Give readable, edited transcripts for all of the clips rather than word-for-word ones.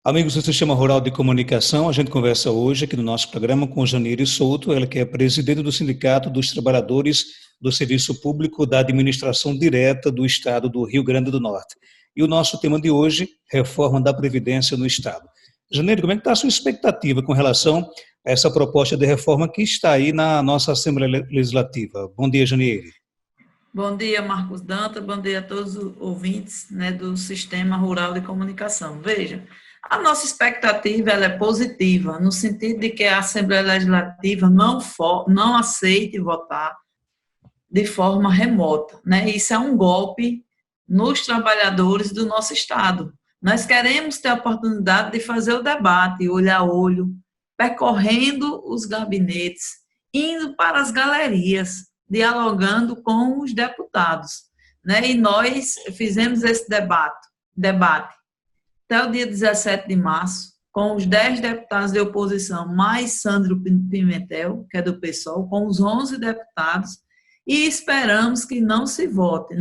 Amigos do Sistema Rural de Comunicação, a gente conversa hoje aqui no nosso programa com Janeire Souto, ela que é presidente do Sindicato dos Trabalhadores do Serviço Público da Administração Direta do Estado do Rio Grande do Norte. E o nosso tema de hoje, reforma da Previdência no Estado. Janeire, como é que está a sua expectativa com relação a essa proposta de reforma que está aí na nossa Assembleia Legislativa? Bom dia, Janeire. Bom dia, Marcos Dantas, bom dia a todos os ouvintes, do Sistema Rural de Comunicação. Veja, a nossa expectativa ela é positiva, no sentido de que a Assembleia Legislativa não aceite votar de forma remota. Isso é um golpe nos trabalhadores do nosso Estado. Nós queremos ter a oportunidade de fazer o debate, olho a olho, percorrendo os gabinetes, indo para as galerias, dialogando com os deputados. E nós fizemos esse debate até o dia 17 de março, com os 10 deputados de oposição, mais Sandro Pimentel, que é do PSOL, com os 11 deputados, e esperamos que não se vote,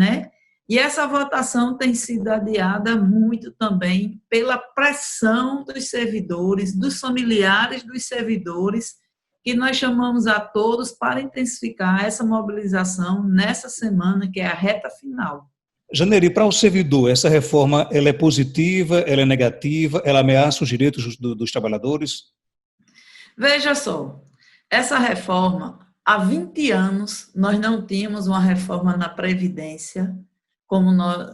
E essa votação tem sido adiada muito também pela pressão dos servidores, dos familiares dos servidores, que nós chamamos a todos para intensificar essa mobilização nessa semana, que é a reta final. Janeire, e para o servidor, essa reforma ela é positiva, ela é negativa, ela ameaça os direitos dos trabalhadores? Veja só, essa reforma, há 20 anos, nós não tínhamos uma reforma na Previdência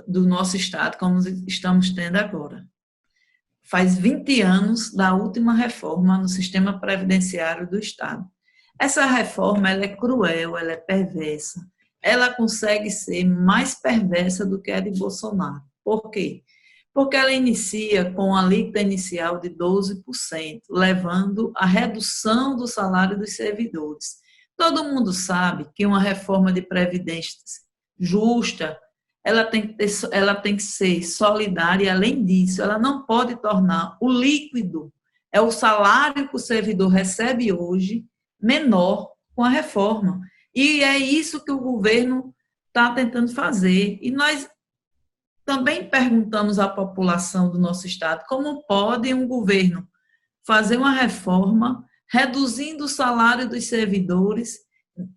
do nosso Estado, como estamos tendo agora. Faz 20 anos da última reforma no sistema previdenciário do Estado. Essa reforma ela é cruel, ela é perversa. Ela consegue ser mais perversa do que a de Bolsonaro. Por quê? Porque ela inicia com a alíquota inicial de 12%, levando à redução do salário dos servidores. Todo mundo sabe que uma reforma de previdência justa, ela tem que ser solidária, e além disso, ela não pode tornar o líquido, é o salário que o servidor recebe hoje, menor com a reforma. E é isso que o governo está tentando fazer. E nós também perguntamos à população do nosso Estado como pode um governo fazer uma reforma reduzindo o salário dos servidores,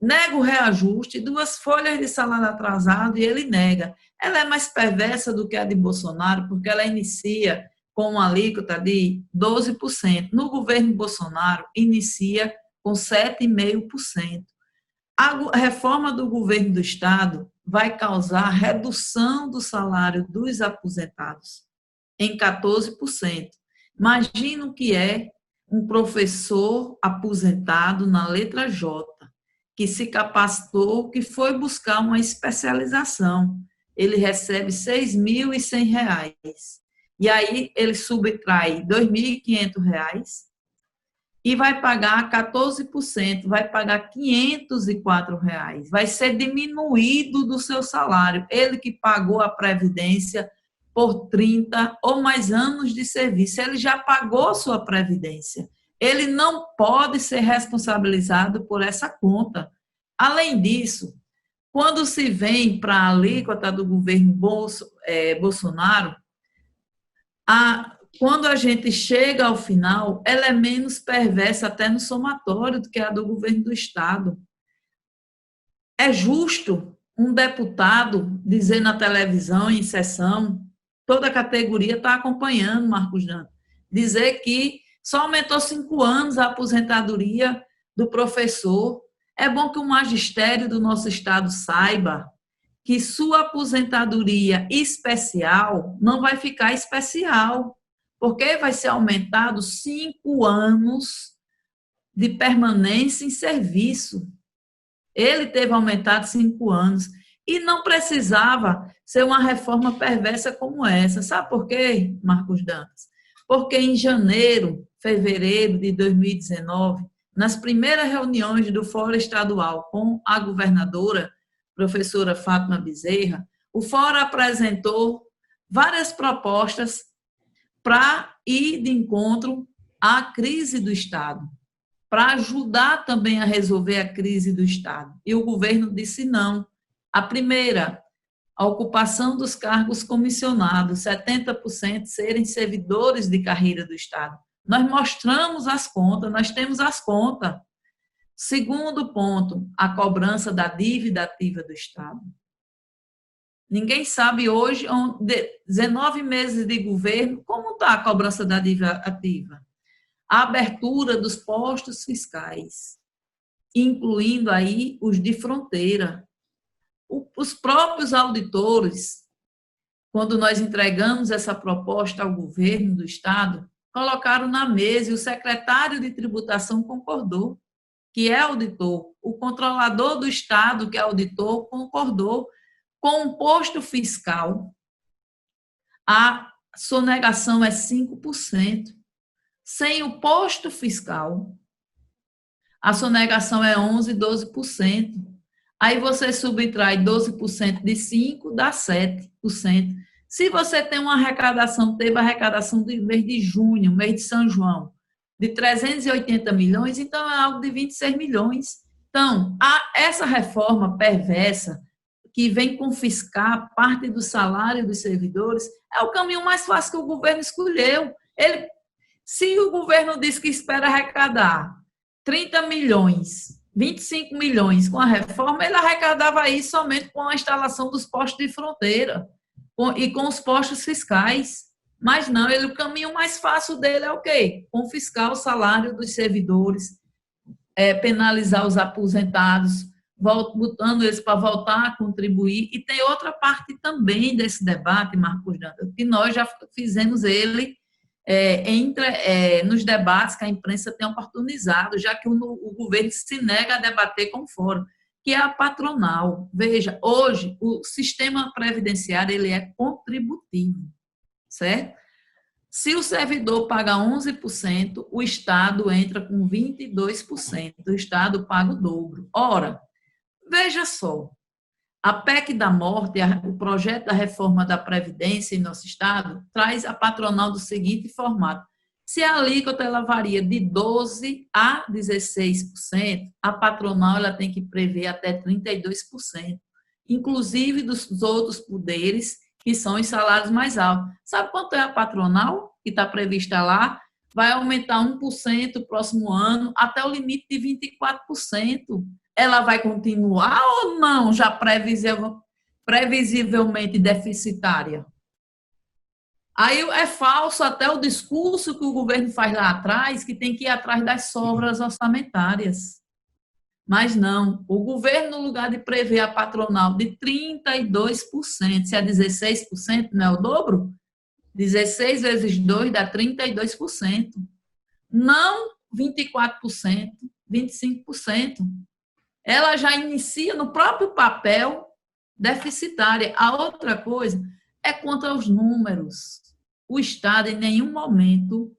nega o reajuste, 2 folhas de salário atrasado e ele nega. Ela é mais perversa do que a de Bolsonaro, porque ela inicia com uma alíquota de 12%. No governo Bolsonaro, inicia com 7,5%. A reforma do governo do Estado vai causar redução do salário dos aposentados em 14%. Imagina o que é um professor aposentado na letra J, que se capacitou, que foi buscar uma especialização. Ele recebe R$ 6.100. E aí ele subtrai R$ 2.500 e vai pagar 14%, vai pagar R$ 504. Vai ser diminuído do seu salário. Ele que pagou a Previdência por 30 ou mais anos de serviço, ele já pagou sua Previdência. Ele não pode ser responsabilizado por essa conta. Além disso, quando se vem para a alíquota do governo Bolsonaro, quando a gente chega ao final, ela é menos perversa até no somatório do que a do governo do Estado. É justo um deputado dizer na televisão, em sessão, toda a categoria está acompanhando, Marcos Dantas, dizer que só aumentou 5 anos a aposentadoria do professor. É bom que o magistério do nosso Estado saiba que sua aposentadoria especial não vai ficar especial, porque vai ser aumentado 5 anos de permanência em serviço. Ele teve aumentado 5 anos e não precisava ser uma reforma perversa como essa. Sabe por quê, Marcos Dantas? Porque em janeiro, fevereiro de 2019, nas primeiras reuniões do Fórum Estadual com a governadora, professora Fátima Bezerra, o Fórum apresentou várias propostas para ir de encontro à crise do Estado, para ajudar também a resolver a crise do Estado. E o governo disse não. A primeira, a ocupação dos cargos comissionados, 70% serem servidores de carreira do Estado. Nós mostramos as contas, nós temos as contas. Segundo ponto, a cobrança da dívida ativa do Estado. Ninguém sabe hoje, 19 meses de governo, como está a cobrança da dívida ativa. A abertura dos postos fiscais, incluindo aí os de fronteira. Os próprios auditores, quando nós entregamos essa proposta ao governo do Estado, colocaram na mesa e o secretário de tributação concordou, que é auditor. O controlador do Estado, que é auditor, concordou. Com o posto fiscal, a sonegação é 5%. Sem o posto fiscal, a sonegação é 11%, 12%. Aí você subtrai 12% de 5%, dá 7%. Se você tem uma arrecadação, teve a arrecadação do mês de junho, mês de São João, de 380 milhões, então é algo de 26 milhões. Então, essa reforma perversa, que vem confiscar parte do salário dos servidores, é o caminho mais fácil que o governo escolheu. Se o governo diz que espera arrecadar 30 milhões, 25 milhões com a reforma, ele arrecadava isso somente com a instalação dos postos de fronteira e com os postos fiscais. Mas não, o caminho mais fácil dele é o quê? Confiscar o salário dos servidores, penalizar os aposentados, botando eles para voltar a contribuir. E tem outra parte também desse debate, Marcos Dantas, que nós já fizemos ele nos debates que a imprensa tem oportunizado, já que o governo se nega a debater com o fórum, que é a patronal. Veja, hoje o sistema previdenciário ele é contributivo, certo? Se o servidor paga 11%, o Estado entra com 22%, o Estado paga o dobro. Ora, veja só, a PEC da morte, o projeto da reforma da Previdência em nosso Estado, traz a patronal do seguinte formato: se a alíquota ela varia de 12% a 16%, a patronal ela tem que prever até 32%, inclusive dos outros poderes, que são os salários mais altos. Sabe quanto é a patronal que está prevista lá? Vai aumentar 1% no próximo ano, até o limite de 24%. Ela vai continuar ou não, já previsivelmente deficitária? Aí é falso até o discurso que o governo faz lá atrás, que tem que ir atrás das sobras orçamentárias. Mas não, o governo, no lugar de prever a patronal de 32%, se é 16%, não é o dobro? 16 vezes 2 dá 32%. Não 24%, 25%. Ela já inicia no próprio papel deficitária. A outra coisa é quanto aos números. O Estado, em nenhum momento,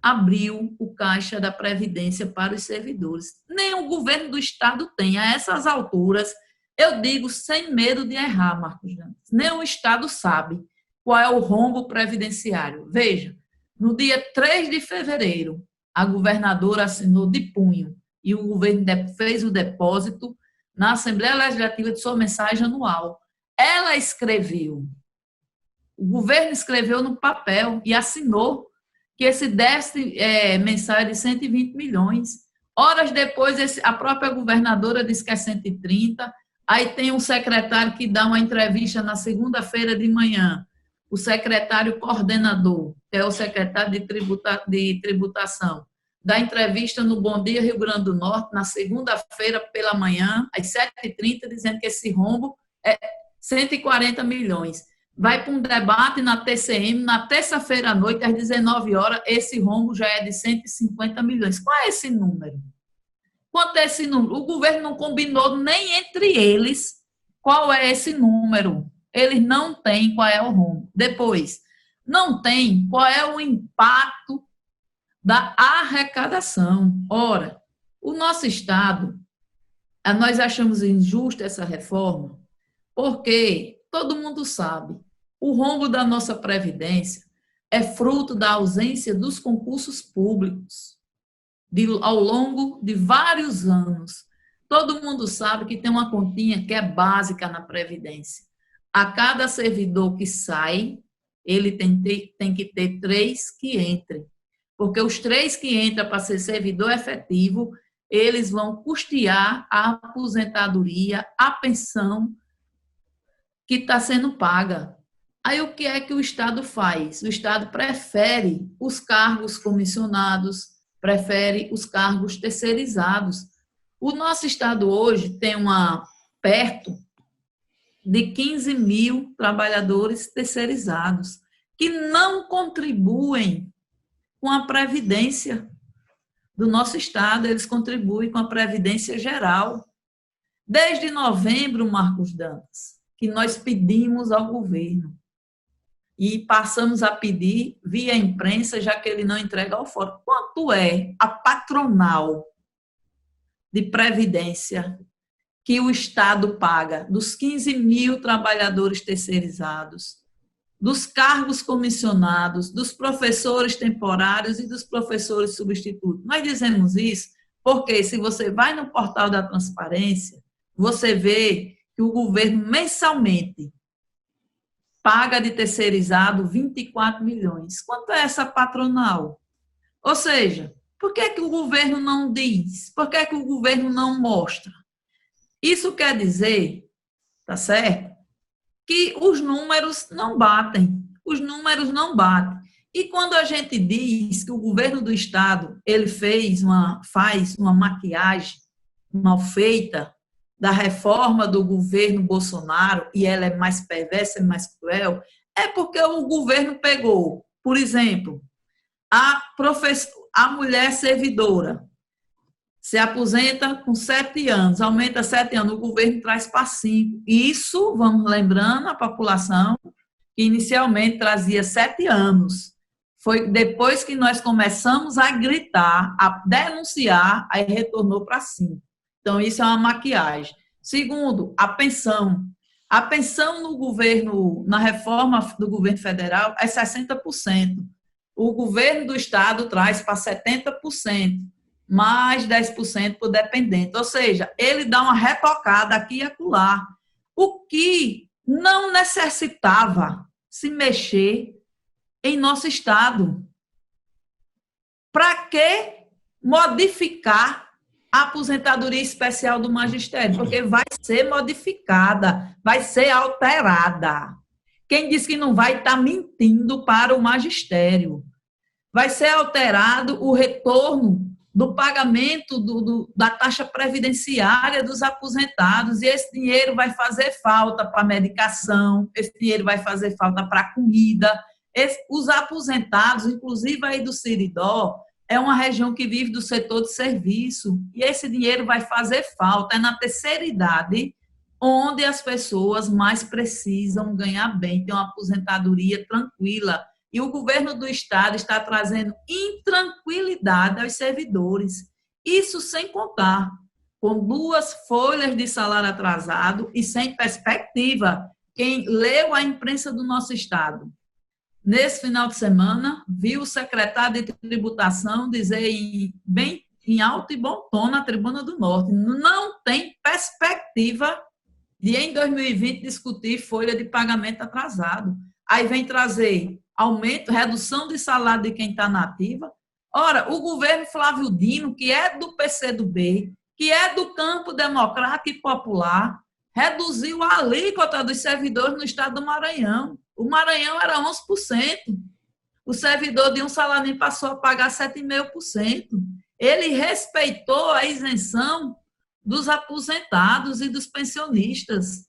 abriu o caixa da Previdência para os servidores. Nem o governo do Estado tem. A essas alturas, eu digo sem medo de errar, Marcos Dantas, nem o Estado sabe qual é o rombo previdenciário. Veja, no dia 3 de fevereiro, a governadora assinou de punho e o governo fez o depósito na Assembleia Legislativa de sua mensagem anual. Ela escreveu, o governo escreveu no papel e assinou que esse déficit mensal é de 120 milhões. Horas depois, a própria governadora disse que é 130, aí tem um secretário que dá uma entrevista na segunda-feira de manhã, o secretário coordenador, que é o secretário de tributação, dá entrevista no Bom Dia Rio Grande do Norte, na segunda-feira pela manhã, às 7h30, dizendo que esse rombo é 140 milhões. Vai para um debate na TCM, na terça-feira à noite, às 19 horas, esse rombo já é de 150 milhões. Qual é esse número? Quanto é esse número? O governo não combinou nem entre eles qual é esse número. Eles não têm qual é o rombo. Depois, não tem qual é o impacto da arrecadação. Ora, o nosso Estado, nós achamos injusta essa reforma, porque todo mundo sabe, o rombo da nossa Previdência é fruto da ausência dos concursos públicos ao longo de vários anos. Todo mundo sabe que tem uma continha que é básica na Previdência. a cada servidor que sai, ele tem que ter 3 que entrem. Porque os 3 que entram para ser servidor efetivo, eles vão custear a aposentadoria, a pensão que está sendo paga. Aí o que é que o Estado faz? O Estado prefere os cargos comissionados, prefere os cargos terceirizados. O nosso Estado hoje tem perto de 15 mil trabalhadores terceirizados que não contribuem com a Previdência do nosso Estado, eles contribuem com a Previdência Geral. Desde novembro, Marcos Dantas, que nós pedimos ao governo e passamos a pedir via imprensa, já que ele não entrega ao fórum, quanto é a patronal de Previdência que o Estado paga dos 15 mil trabalhadores terceirizados, dos cargos comissionados, dos professores temporários e dos professores substitutos. Nós dizemos isso porque, se você vai no portal da transparência, você vê que o governo mensalmente paga de terceirizado 24 milhões. Quanto é essa patronal? Ou seja, por que o governo não diz? Por que o governo não mostra? Isso quer dizer, tá certo? Que os números não batem. Os números não batem. E quando a gente diz que o governo do Estado ele faz uma maquiagem mal feita da reforma do governo Bolsonaro, e ela é mais perversa, é mais cruel, é porque o governo pegou, por exemplo, a mulher servidora, se aposenta com 7 anos, aumenta 7 anos, o governo traz para 5. Isso, vamos lembrando a população, que inicialmente trazia 7 anos. Foi depois que nós começamos a gritar, a denunciar, aí retornou para 5. Então, isso é uma maquiagem. Segundo, a pensão. A pensão no governo, na reforma do governo federal, é 60%. O governo do Estado traz para 70%. Mais 10% por dependente. Ou seja, ele dá uma retocada aqui e acolá. O que não necessitava se mexer em nosso Estado. Para que modificar a aposentadoria especial do magistério? Porque vai ser modificada, vai ser alterada. Quem diz que não vai está mentindo para o magistério. Vai ser alterado o retorno do pagamento da taxa previdenciária dos aposentados, e esse dinheiro vai fazer falta para medicação, esse dinheiro vai fazer falta para comida. Os aposentados, inclusive aí do Seridó, é uma região que vive do setor de serviço, e esse dinheiro vai fazer falta, é na terceira idade, onde as pessoas mais precisam ganhar bem, ter uma aposentadoria tranquila. E o governo do Estado está trazendo intranquilidade aos servidores. Isso sem contar com 2 folhas de salário atrasado e sem perspectiva. Quem leu a imprensa do nosso Estado, nesse final de semana, viu o secretário de tributação dizer bem em alto e bom tom na Tribuna do Norte, não tem perspectiva de, em 2020, discutir folha de pagamento atrasado. Aí vem trazer aumento, redução de salário de quem está na ativa. Ora, o governo Flávio Dino, que é do PCdoB, que é do campo democrático e popular, reduziu a alíquota dos servidores no estado do Maranhão. O Maranhão era 11%. O servidor de um salário passou a pagar 7,5%. Ele respeitou a isenção dos aposentados e dos pensionistas.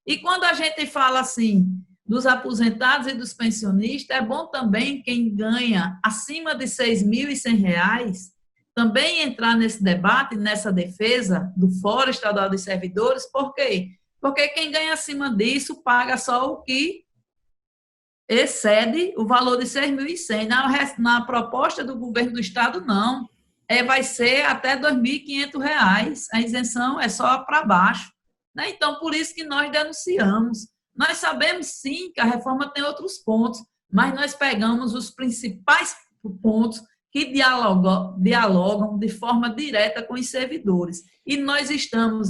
E quando a gente fala assim, dos aposentados e dos pensionistas, é bom também quem ganha acima de R$ 6.100 também entrar nesse debate, nessa defesa do Fórum Estadual dos Servidores. Por quê? Porque quem ganha acima disso paga só o que excede o valor de R$ 6.100. Na proposta do governo do Estado, não. Vai ser até R$ 2.500. A isenção é só para baixo. Então, por isso que nós denunciamos. Nós sabemos, sim, que a reforma tem outros pontos, mas nós pegamos os principais pontos que dialogam de forma direta com os servidores. E nós estamos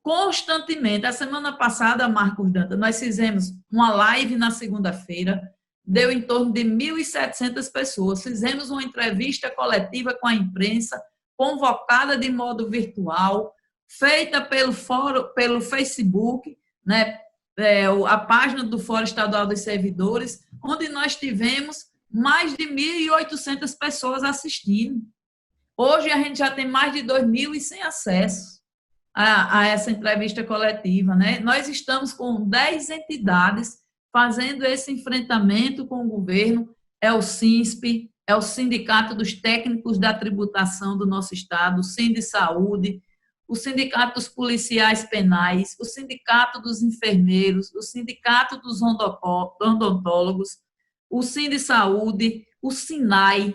constantemente. A semana passada, Marcos Dantas, nós fizemos uma live na segunda-feira, deu em torno de 1.700 pessoas. Fizemos uma entrevista coletiva com a imprensa, convocada de modo virtual, feita pelo Facebook, né? A página do Fórum Estadual dos Servidores, onde nós tivemos mais de 1.800 pessoas assistindo. Hoje a gente já tem mais de 2.100 acessos a essa entrevista coletiva, né? Nós estamos com 10 entidades fazendo esse enfrentamento com o governo. É o SINSP, é o Sindicato dos Técnicos da Tributação do nosso estado, o Sindisaúde, o Sindicato dos Policiais Penais, o Sindicato dos Enfermeiros, o Sindicato dos Odontólogos, o Sindisaúde, o SINAI,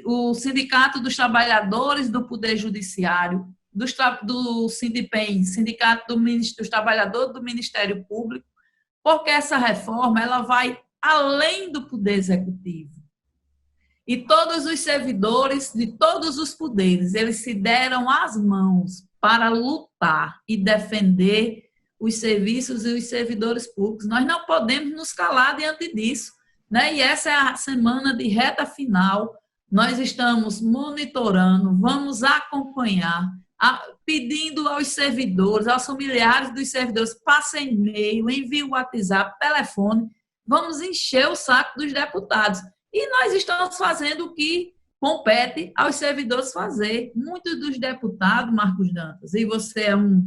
o Sindicato dos Trabalhadores do Poder Judiciário, do Sindipem, Sindicato dos Trabalhadores do Ministério Público, porque essa reforma ela vai além do Poder Executivo. E todos os servidores de todos os poderes, eles se deram as mãos para lutar e defender os serviços e os servidores públicos. Nós não podemos nos calar diante disso, né? E essa é a semana de reta final. Nós estamos monitorando, vamos acompanhar, pedindo aos servidores, aos familiares dos servidores, passem e-mail, enviem o WhatsApp, telefone, vamos encher o saco dos deputados. E nós estamos fazendo o que compete aos servidores fazer. Muitos dos deputados, Marcos Dantas, e você é um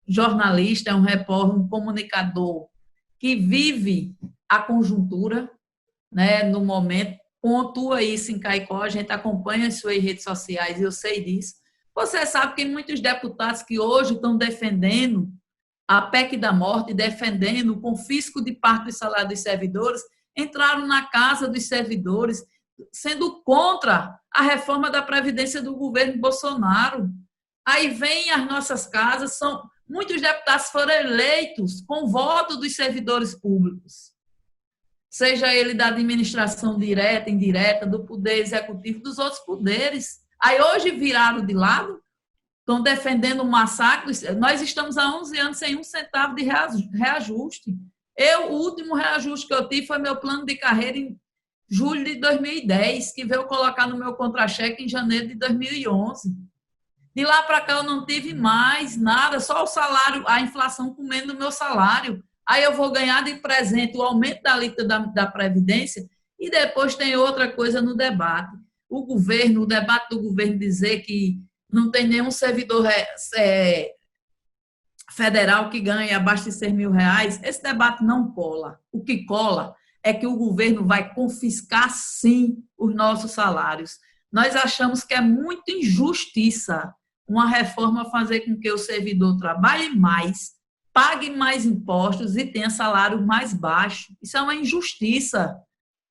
jornalista, é um repórter, um comunicador que vive a conjuntura, né, no momento, pontua isso em Caicó, a gente acompanha as suas redes sociais, eu sei disso. Você sabe que muitos deputados que hoje estão defendendo a PEC da morte, defendendo o confisco de parte do salário dos servidores, entraram na casa dos servidores, sendo contra a reforma da Previdência do governo Bolsonaro. Aí vem as nossas casas, muitos deputados foram eleitos com voto dos servidores públicos, seja ele da administração direta, indireta, do poder executivo, dos outros poderes. Aí hoje viraram de lado, estão defendendo o massacre. Nós estamos há 11 anos sem um centavo de reajuste. O último reajuste que eu tive foi meu plano de carreira em julho de 2010, que veio colocar no meu contra-cheque em janeiro de 2011. De lá para cá eu não tive mais nada, só o salário, a inflação comendo o meu salário. Aí eu vou ganhar de presente o aumento da alíquota da Previdência e depois tem outra coisa no debate. O debate do governo dizer que não tem nenhum servidor federal que ganhe abaixo de R$6.000, esse debate não cola. O que cola é que o governo vai confiscar, sim, os nossos salários. Nós achamos que é muita injustiça uma reforma fazer com que o servidor trabalhe mais, pague mais impostos e tenha salário mais baixo. Isso é uma injustiça.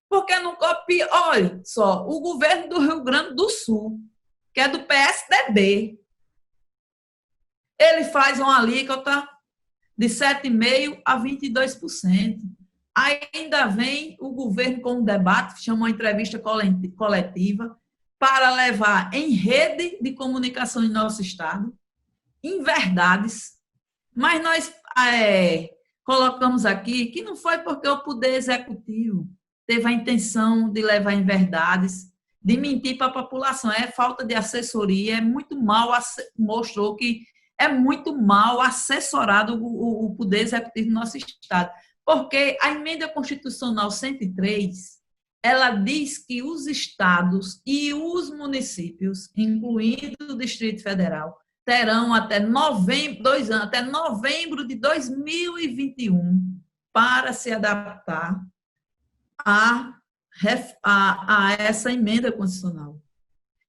Porque não copia. Olha só, o governo do Rio Grande do Sul, que é do PSDB, ele faz uma alíquota de 7,5% a 22%. Ainda vem o governo com um debate, chama uma entrevista coletiva, para levar em rede de comunicação em nosso estado, em verdades, mas nós colocamos aqui que não foi porque o Poder Executivo teve a intenção de levar em verdades, de mentir para a população, é falta de assessoria, é muito mal, mostrou que é muito mal assessorado o Poder Executivo do nosso estado, porque a emenda constitucional 103, ela diz que os estados e os municípios, incluindo o Distrito Federal, terão até novembro de 2021 para se adaptar a essa emenda constitucional,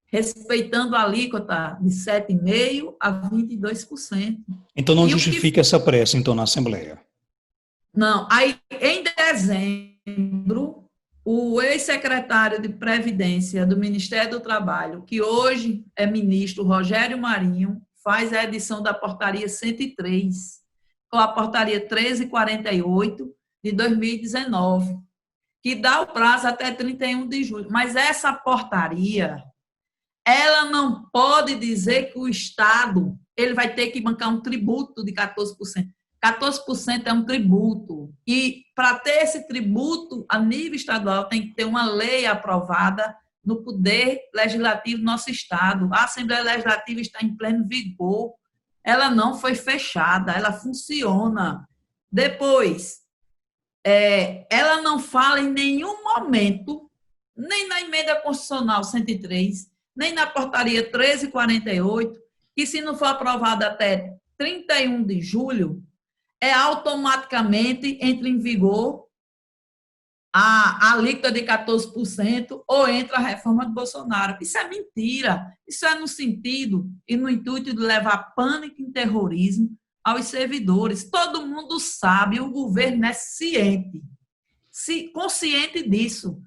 respeitando a alíquota de 7,5% a 22%. Então não justifica essa pressa, então, na Assembleia? Não. Aí, em dezembro, o ex-secretário de Previdência do Ministério do Trabalho, que hoje é ministro, Rogério Marinho, faz a edição da portaria 103, ou a portaria 1348 de 2019, que dá o prazo até 31 de julho. Mas essa portaria, ela não pode dizer que o Estado ele vai ter que bancar um tributo de 14%. 14% é um tributo. E para ter esse tributo a nível estadual, tem que ter uma lei aprovada no Poder Legislativo do nosso Estado. A Assembleia Legislativa está em pleno vigor. Ela não foi fechada, ela funciona. Depois, ela não fala em nenhum momento, nem na Emenda Constitucional 103, nem na Portaria 1348, que se não for aprovada até 31 de julho, automaticamente entra em vigor a alíquota de 14% ou entra a reforma de Bolsonaro. Isso é mentira. Isso é no sentido e no intuito de levar pânico e terrorismo aos servidores. Todo mundo sabe, o governo é consciente disso.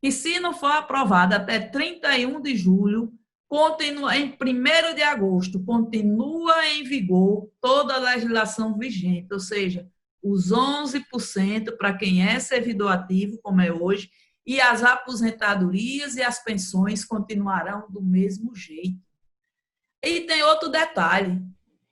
E se não for aprovado até 31 de julho, continua em 1º de agosto, continua em vigor toda a legislação vigente, ou seja, os 11% para quem é servidor ativo, como é hoje, e as aposentadorias e as pensões continuarão do mesmo jeito. E tem outro detalhe,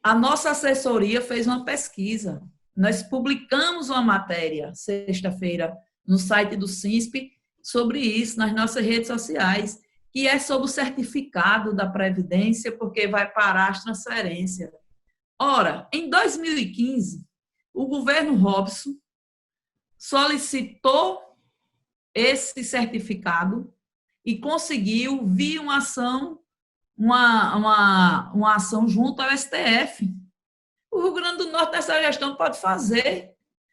a nossa assessoria fez uma pesquisa, nós publicamos uma matéria, sexta-feira, no site do SINSP, sobre isso, nas nossas redes sociais, que é sobre o certificado da Previdência, porque vai parar as transferências. Ora, em 2015, o governo Robson solicitou esse certificado e conseguiu, via uma ação, uma ação junto ao STF. O Rio Grande do Norte, essa gestão, pode fazer.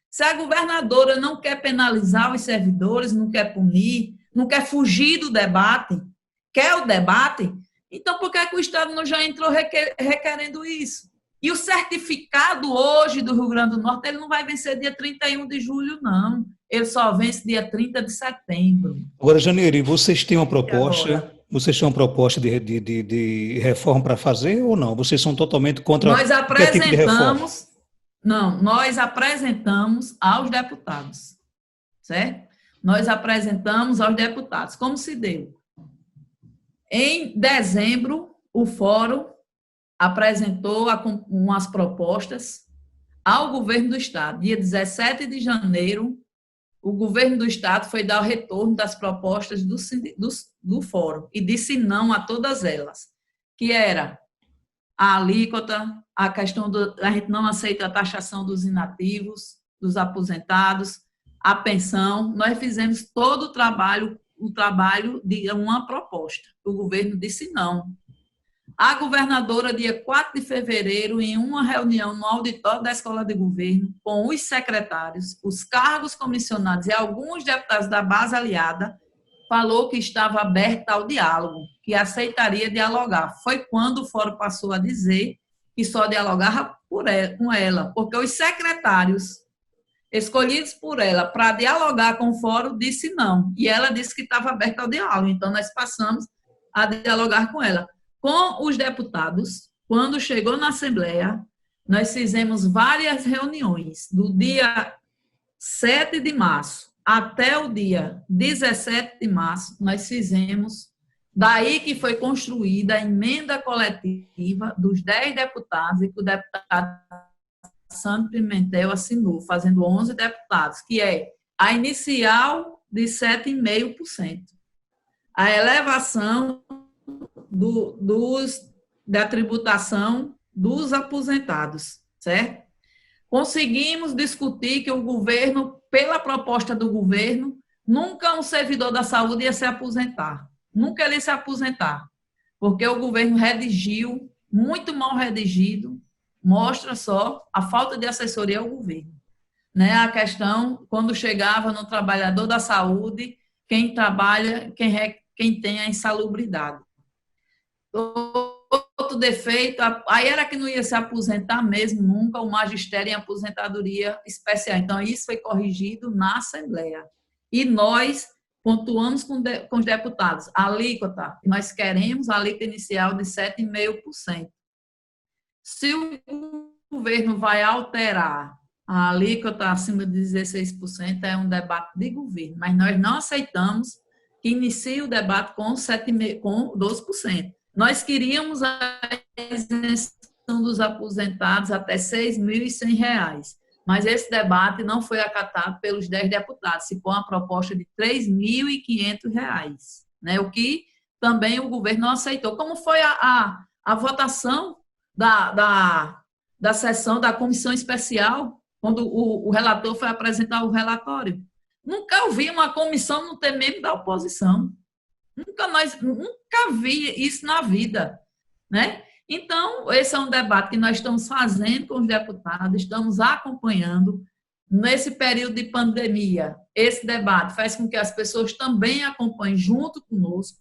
Se a governadora não quer penalizar os servidores, não quer punir, não quer fugir do debate, quer o debate, então por que o Estado não já entrou requerendo isso? E o certificado hoje do Rio Grande do Norte, ele não vai vencer dia 31 de julho, não. Ele só vence dia 30 de setembro. Agora, Janeiro, vocês têm uma proposta, de reforma para fazer ou não? Vocês são totalmente contra qualquer tipo de reforma? Não, nós apresentamos aos deputados, certo? Nós apresentamos aos deputados. Como se deu? Em dezembro, o Fórum apresentou umas propostas ao governo do Estado. Dia 17 de janeiro, o governo do Estado foi dar o retorno das propostas do Fórum e disse não a todas elas, que era a alíquota, a questão a gente não aceita a taxação dos inativos, dos aposentados, a pensão. Nós fizemos todo o trabalho de uma proposta. O governo disse não. A governadora, dia 4 de fevereiro, em uma reunião no auditório da Escola de Governo, com os secretários, os cargos comissionados e alguns deputados da base aliada, falou que estava aberta ao diálogo, que aceitaria dialogar. Foi quando o Fórum passou a dizer que só dialogava com ela, porque os secretários escolhidos por ela para dialogar com o Fórum disse não, e ela disse que estava aberta ao diálogo, então nós passamos a dialogar com ela. Com os deputados, quando chegou na Assembleia, nós fizemos várias reuniões, do dia 7 de março até o dia 17 de março, nós fizemos, daí que foi construída a emenda coletiva dos 10 deputados, e que o deputado Sandro Pimentel assinou, fazendo 11 deputados, que é a inicial de 7,5%, a elevação da tributação dos aposentados, certo? Conseguimos discutir que o governo, pela proposta do governo, nunca um servidor da saúde ia se aposentar, nunca ele ia se aposentar, porque o governo redigiu, muito mal redigido, mostra só a falta de assessoria ao governo, né? A questão, quando chegava no trabalhador da saúde, quem trabalha, quem tem a insalubridade. Outro defeito, aí era que não ia se aposentar mesmo nunca, o magistério em aposentadoria especial. Então, isso foi corrigido na Assembleia. E nós pontuamos com os deputados, a alíquota, nós queremos a alíquota inicial de 7,5%. Se o governo vai alterar a alíquota acima de 16%, é um debate de governo, mas nós não aceitamos que inicie o debate com 12%. Nós queríamos a isenção dos aposentados até R$ 6.100. Mas esse debate não foi acatado pelos 10 deputados, se for uma proposta de R$ 3.500, né? O que também o governo não aceitou. Como foi a votação da sessão da comissão especial, quando o relator foi apresentar o relatório? Nunca ouvi uma comissão não ter membro da oposição. Nunca vi isso na vida, né? Então, esse é um debate que nós estamos fazendo com os deputados, estamos acompanhando. Nesse período de pandemia, esse debate faz com que as pessoas também acompanhem junto conosco,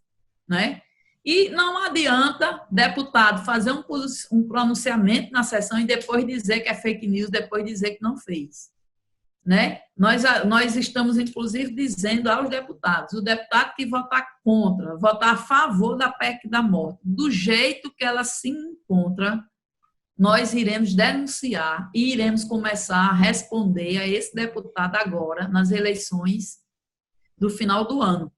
né? E não adianta deputado fazer um pronunciamento na sessão e depois dizer que é fake news, depois dizer que não fez, né? Nós estamos, inclusive, dizendo aos deputados, o deputado que votar contra, votar a favor da PEC da morte, do jeito que ela se encontra, nós iremos denunciar e iremos começar a responder a esse deputado agora, nas eleições do final do ano,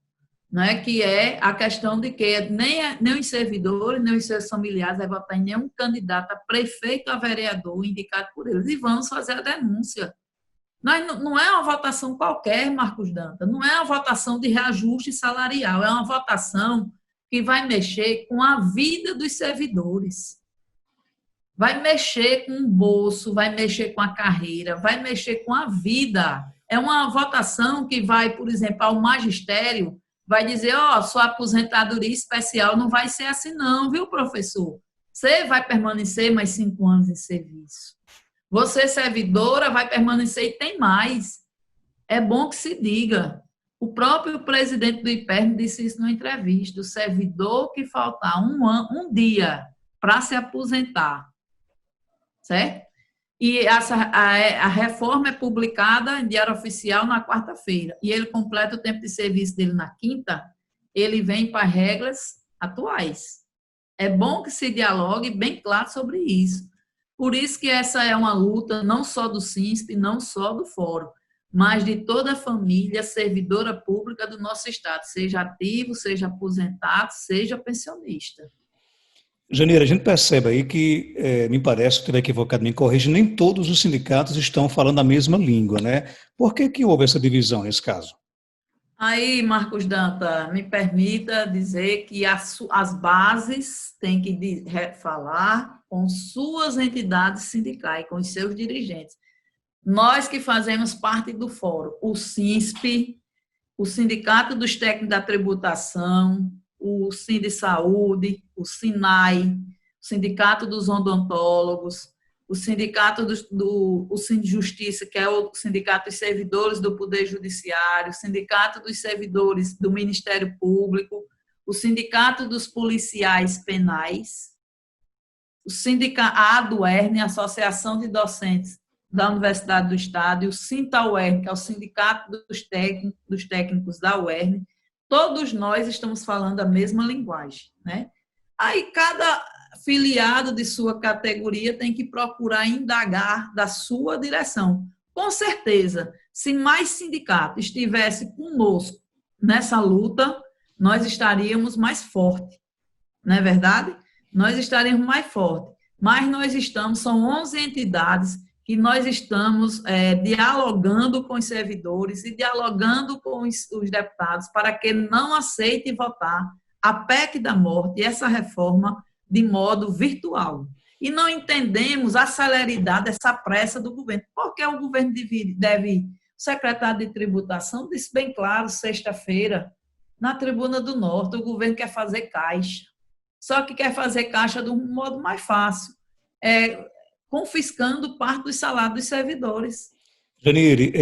né? Que é a questão de que nem os servidores, nem os seus familiares vão votar em nenhum candidato a prefeito, a vereador indicado por eles, e vamos fazer a denúncia. Não é uma votação qualquer, Marcos Dantas, não é uma votação de reajuste salarial, é uma votação que vai mexer com a vida dos servidores, vai mexer com o bolso, vai mexer com a carreira, vai mexer com a vida. É uma votação que vai, por exemplo, ao magistério, vai dizer, sua aposentadoria especial não vai ser assim não, viu, professor? Você vai permanecer mais 5 anos em serviço. Você, servidora, vai permanecer e tem mais. É bom que se diga. O próprio presidente do IPERN disse isso numa entrevista. O servidor que faltar um dia para se aposentar, certo? E a reforma é publicada em Diário Oficial na quarta-feira. E ele completa o tempo de serviço dele na quinta, ele vem para regras atuais. É bom que se dialogue bem claro sobre isso. Por isso que essa é uma luta não só do SINSP, não só do Fórum, mas de toda a família servidora pública do nosso Estado, seja ativo, seja aposentado, seja pensionista. Janeiro, a gente percebe aí que, me parece, se estiver equivocado, me corrija, nem todos os sindicatos estão falando a mesma língua, né? Por que houve essa divisão nesse caso? Aí, Marcos Dantas, me permita dizer que as bases têm que falar com suas entidades sindicais, com os seus dirigentes. Nós que fazemos parte do fórum, o SINSP, o Sindicato dos Técnicos da Tributação, o Sindisaúde, o SINAI, o Sindicato dos Odontólogos, o Sindicato o Sindijustiça, que é o Sindicato dos Servidores do Poder Judiciário, o Sindicato dos Servidores do Ministério Público, o Sindicato dos Policiais Penais, o Sindicato ADUERN, Associação de Docentes da Universidade do Estado, e o SINTA-UERN, que é o Sindicato dos Técnicos da UERN. Todos nós estamos falando a mesma linguagem, né? Aí cada filiado de sua categoria tem que procurar indagar da sua direção. Com certeza, se mais sindicato estivesse conosco nessa luta, nós estaríamos mais fortes, não é verdade? Nós estaríamos mais fortes, mas são 11 entidades que nós estamos dialogando com os servidores e dialogando com os deputados para que não aceitem votar a PEC da morte e essa reforma de modo virtual. E não entendemos a celeridade, essa pressa do governo. Porque o governo o secretário de tributação disse bem claro, sexta-feira, na Tribuna do Norte, o governo quer fazer caixa. Só que quer fazer caixa de um modo mais fácil, confiscando parte dos salários dos servidores. Janiere,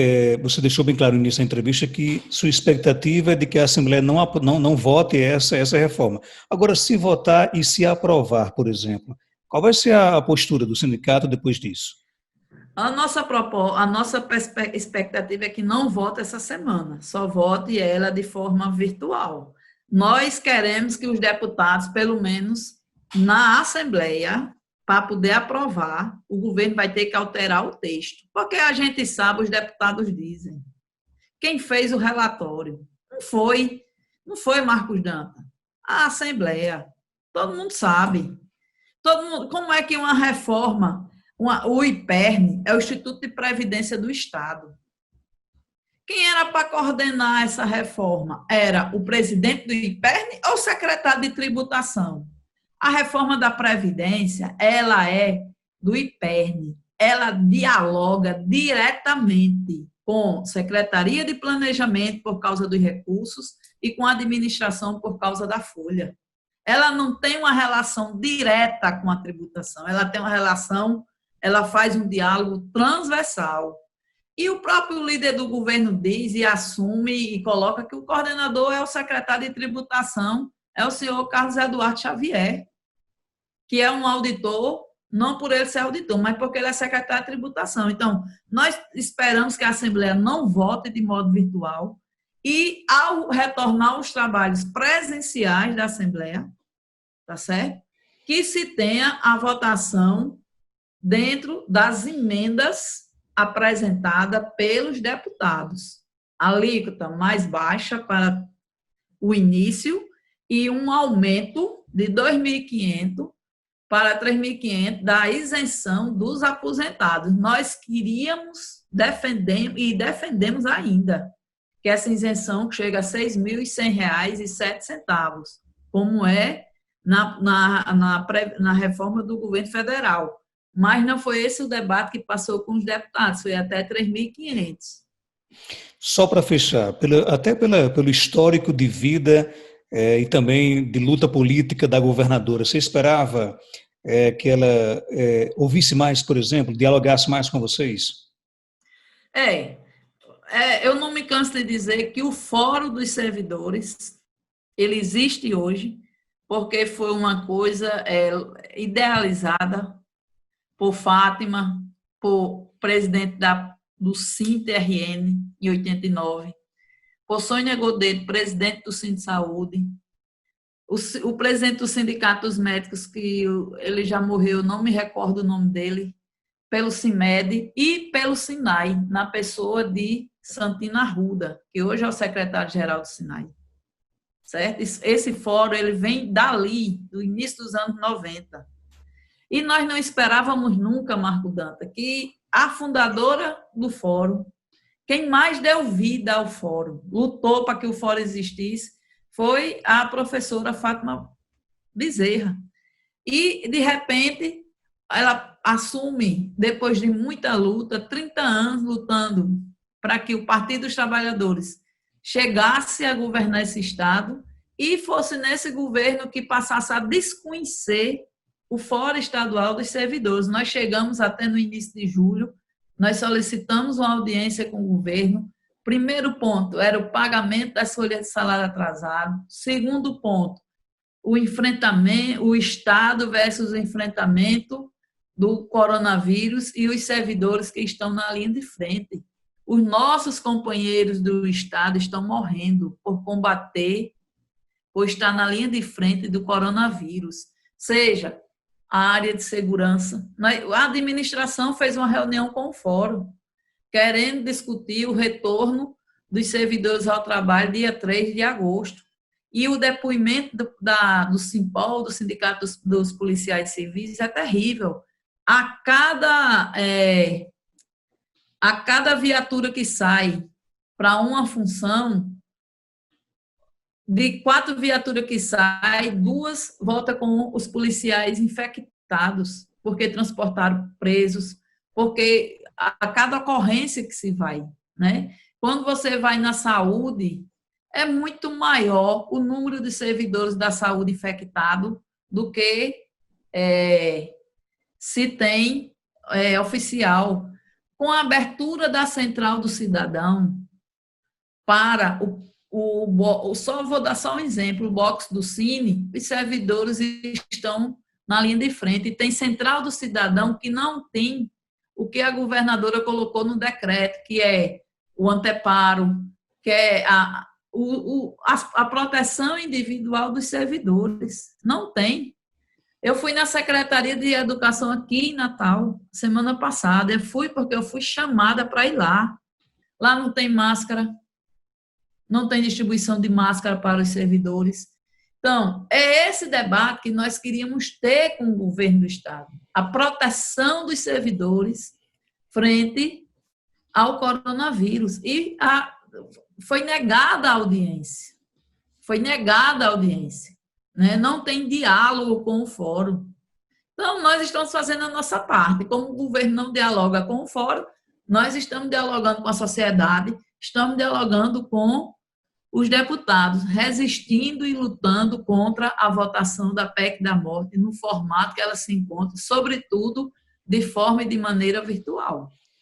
você deixou bem claro nisso na entrevista que sua expectativa é de que a Assembleia não vote essa reforma. Agora, se votar e se aprovar, por exemplo, qual vai ser a postura do sindicato depois disso? A nossa expectativa é que não vote essa semana, só vote ela de forma virtual. Nós queremos que os deputados, pelo menos na Assembleia, para poder aprovar, o governo vai ter que alterar o texto. Porque a gente sabe, os deputados dizem. Quem fez o relatório? Não foi Marcos Dantas. A Assembleia. Todo mundo sabe. Todo mundo, como é que uma reforma, o IPERN é o Instituto de Previdência do Estado. Quem era para coordenar essa reforma? Era o presidente do IPERN ou o secretário de tributação? A reforma da Previdência, ela é do IPERN. Ela dialoga diretamente com a Secretaria de Planejamento por causa dos recursos e com a administração por causa da folha. Ela não tem uma relação direta com a tributação, ela tem uma relação, ela faz um diálogo transversal. E o próprio líder do governo diz e assume e coloca que o coordenador é o secretário de tributação, é o senhor Carlos Eduardo Xavier, que é um auditor, não por ele ser auditor, mas porque ele é secretário de tributação. Então, nós esperamos que a Assembleia não vote de modo virtual e, ao retornar aos trabalhos presenciais da Assembleia, tá certo? Que se tenha a votação dentro das emendas apresentada pelos deputados. A alíquota mais baixa para o início e um aumento de 2.500 para 3.500 da isenção dos aposentados. Nós queríamos defendemos ainda que essa isenção chega a R$ 6.100,07, como é na reforma do governo federal. Mas não foi esse o debate que passou com os deputados, foi até 3.500. Só para fechar, pelo histórico de vida e também de luta política da governadora, você esperava que ela ouvisse mais, por exemplo, dialogasse mais com vocês? Eu não me canso de dizer que o Fórum dos Servidores, ele existe hoje, porque foi uma coisa idealizada por Fátima, por presidente do SINTRN, em 89, por Sônia Godet, presidente do Sindsaúde, o presidente do Sindicato dos Médicos, que ele já morreu, não me recordo o nome dele, pelo CIMED e pelo SINAI, na pessoa de Santina Arruda, que hoje é o secretário-geral do SINAI. Certo? Esse fórum ele vem dali, do início dos anos 90. E nós não esperávamos nunca, Marco Danta, que a fundadora do fórum, quem mais deu vida ao fórum, lutou para que o fórum existisse, foi a professora Fátima Bezerra. E, de repente, ela assume, depois de muita luta, 30 anos lutando para que o Partido dos Trabalhadores chegasse a governar esse Estado e fosse nesse governo que passasse a desconhecer o Fórum Estadual dos Servidores. Nós chegamos até no início de julho, nós solicitamos uma audiência com o governo. Primeiro ponto era o pagamento das folhas de salário atrasado. Segundo ponto, o enfrentamento, o Estado versus o enfrentamento do coronavírus e os servidores que estão na linha de frente. Os nossos companheiros do Estado estão morrendo por combater, por estar na linha de frente do coronavírus. Seja a área de segurança. A administração fez uma reunião com o fórum, querendo discutir o retorno dos servidores ao trabalho dia 3 de agosto. E o depoimento do SIMPOL, do Sindicato dos Policiais Civis, é terrível. A cada viatura que sai para uma função, de 4 viaturas que saem, 2 voltam com os policiais infectados, porque transportaram presos, porque a cada ocorrência que se vai, né? Quando você vai na saúde, é muito maior o número de servidores da saúde infectado do que se tem oficial. Com a abertura da Central do Cidadão para só vou dar só um exemplo, o box do Cine, os servidores estão na linha de frente. E tem Central do Cidadão que não tem o que a governadora colocou no decreto, que é o anteparo, que é a proteção individual dos servidores. Não tem. Eu fui na Secretaria de Educação aqui em Natal, semana passada. Eu fui porque eu fui chamada para ir lá. Lá não tem máscara, não tem distribuição de máscara para os servidores. Então, é esse debate que nós queríamos ter com o governo do Estado. A proteção dos servidores frente ao coronavírus. E foi negada a audiência. Foi negada a audiência. Né? Não tem diálogo com o fórum. Então, nós estamos fazendo a nossa parte. Como o governo não dialoga com o fórum, nós estamos dialogando com a sociedade, estamos dialogando com os deputados, resistindo e lutando contra a votação da PEC da morte no formato que ela se encontra, sobretudo de forma e de maneira virtual.